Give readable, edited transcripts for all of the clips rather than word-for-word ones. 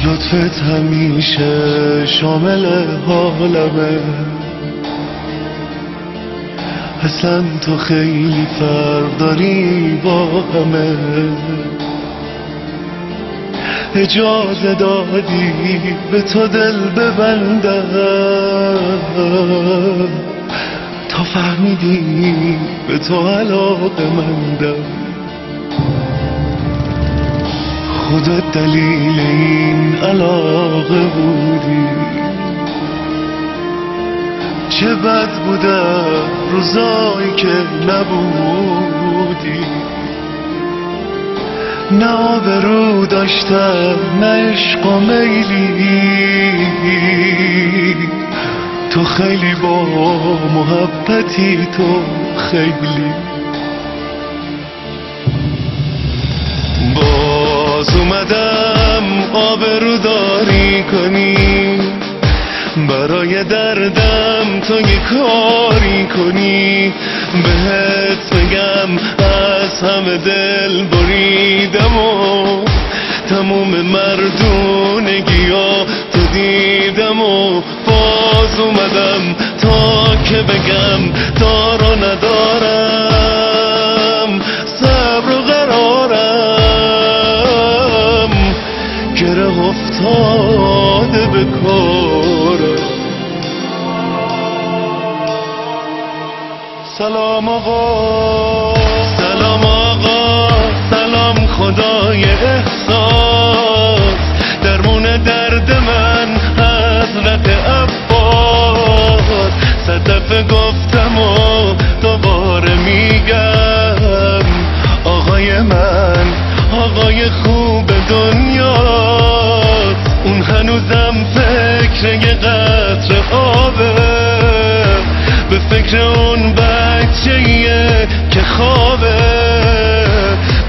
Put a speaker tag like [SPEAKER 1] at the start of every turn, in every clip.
[SPEAKER 1] لطفت همیشه شامل حالمه، اصلا تو خیلی فرق داری با همه. اجازه دادی به تو دل ببندم، تا فهمیدی به تو علاقه مندم. خودت دلیل این علاقه بودی، چه بد بودم روزایی که نبودی. نه آبرو داشتم نه عشق و میلی، تو خیلی با محبتی، تو خیلی. باز اومدم آبرو داری کنی، برای دردم تو یه کاری کنی. بهت بگم از همه دل بریدم و تموم مردونگیا تو دیدم و باز اومدم تا که بگم دارو ندارم، صبر و قرارم گره افتاده به کارم. سلام آقا، سلام آقا، سلام خدای احساس، درمون درد من حضرت عباس. صد دفعه گفتم و دوباره میگم، آقای من آقای خوب دنیاست. اون هنوزم فکر یه قطره آبه، به فکر اون بچه‌ایه که خوابه،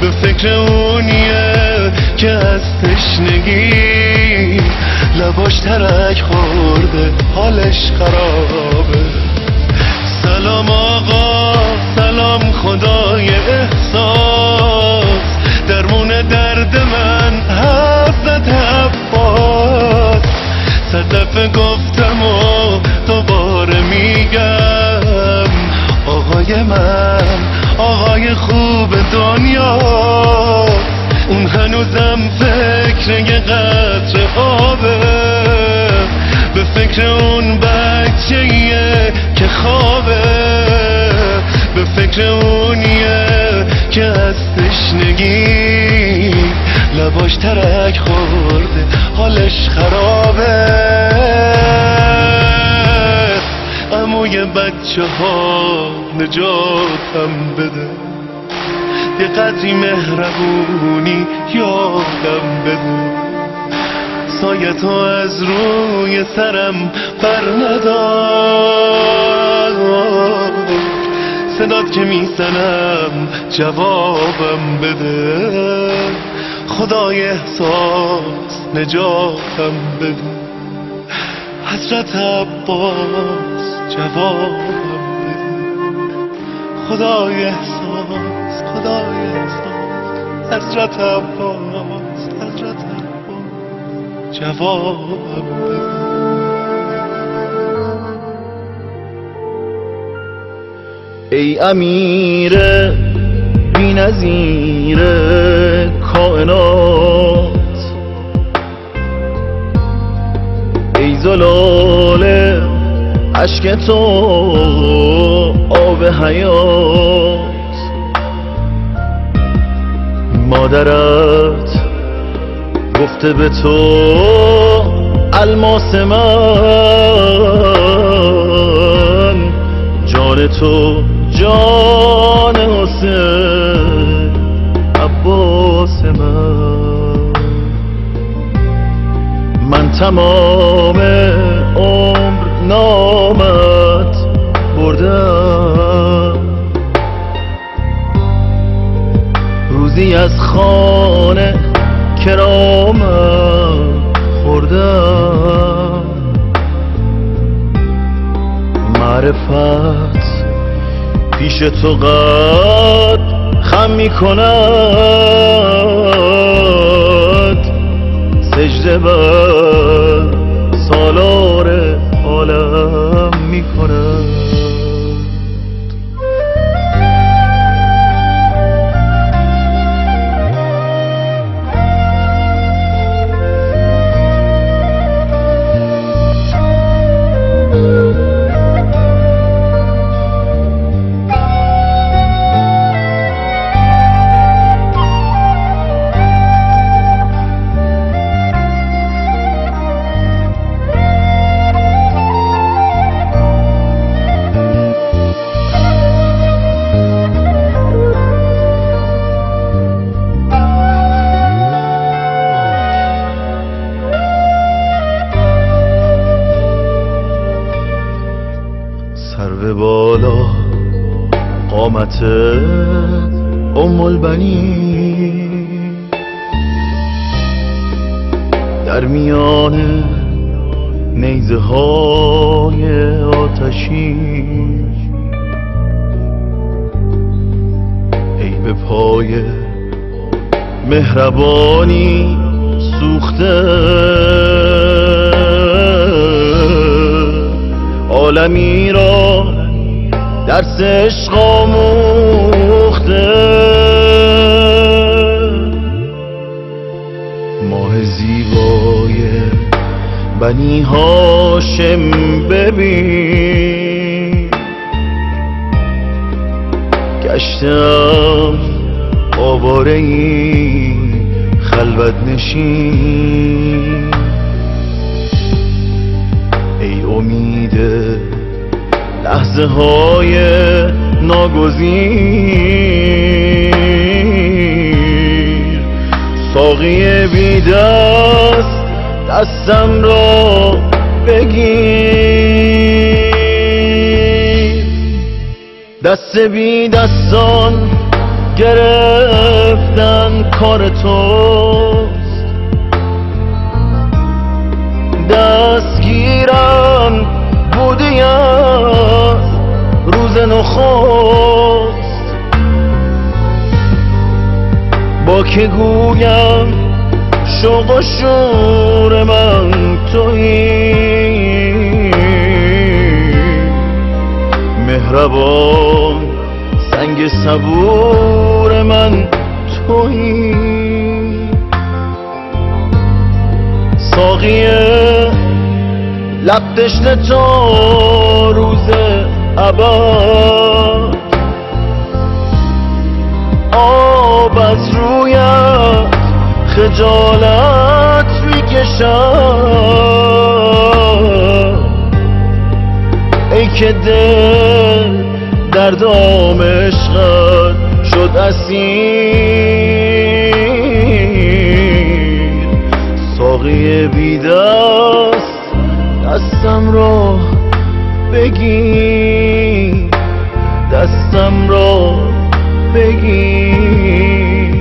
[SPEAKER 1] به فکر اونیه که از تشنگی لباش ترک خورده حالش خرابه. سلام آقا، سلام خدای احساس، درمون درد من حضرت عباس. صد دفعه گفتم و دوباره میگم، آقای من آقای خوب دنیاست. اون هنوزم فکر یه قطره آبه، به فکر اون بچه‌ایه که خوابه، به فکر اونیه که از تشنگی لباش ترک خورده حالش خرابه. عموی بچه ها نجاتم بده، یه قدری مهربونی یادم بده. سایه تو از روی سرم بر ندار، صدات که میزنم جوابم بده. خدای احساس نجاتم بده، حضرت عباس جوابم بده. خدای احساس، خدای احساس، حضرت عباس، حضرت عباس جوابم بده.
[SPEAKER 2] ای امیر بی‌نظیر کائنات، ای زلال اشک تو آب حیات. مادرت گفته به تو الماس من، جان تو جان حسین عباس من تمام عمر نامت بردم، روزی از خانه کرامت خوردم. معرفت پیش تو قد خم می کند، سجده بر سالار عالم می‌کند. سرو بالا قامت البنین، در میان نیزه های آتشین، ای به پای مهربانی سوخته، عالمی را درس عشق آموخته. ماه زیبای بنی هاشم ببین، گشتم آواره‌ای خلوت نشین، ای امید لحظه های ناگزیر، ساقی بی دست دستم را بگیر. دست بی دستان گرفتن کار توست، دستگیرم بودی از روز نخست. با که گویم شوق و شور من تویی، مهربان سنگ صبور من تویی. ساقی لب تشنه تا روز ابد، آب از رویت خجالت میکشد، ای که دل در دام عشقت شد اسیر. ساقی بی دست دستم را بگیر، دستم را بگیر،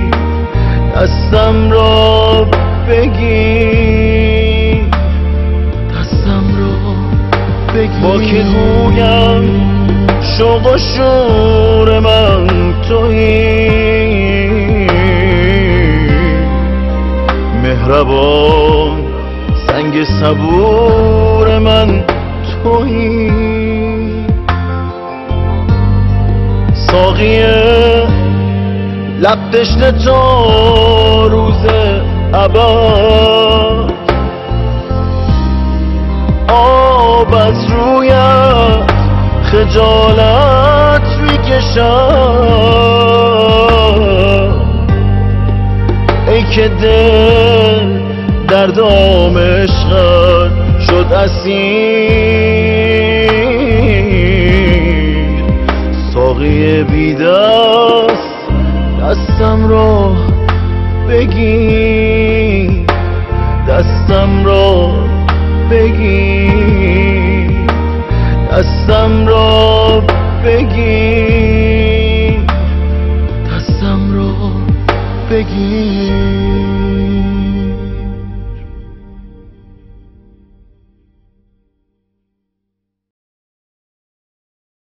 [SPEAKER 2] دستم را بگیر، دستم را بگیر. با که گویم شوق و شور من تویی، مهربان سنگ صبور من تویی. ساقی لب تشنه تا روز ابد، آب از رویت خجالت میکشد، ای که دل در دام عشقت شد اسیر. ساقی بی دست دستم را بگیر، دستم را بگیر، دستم را بگیر، دستم را بگیر.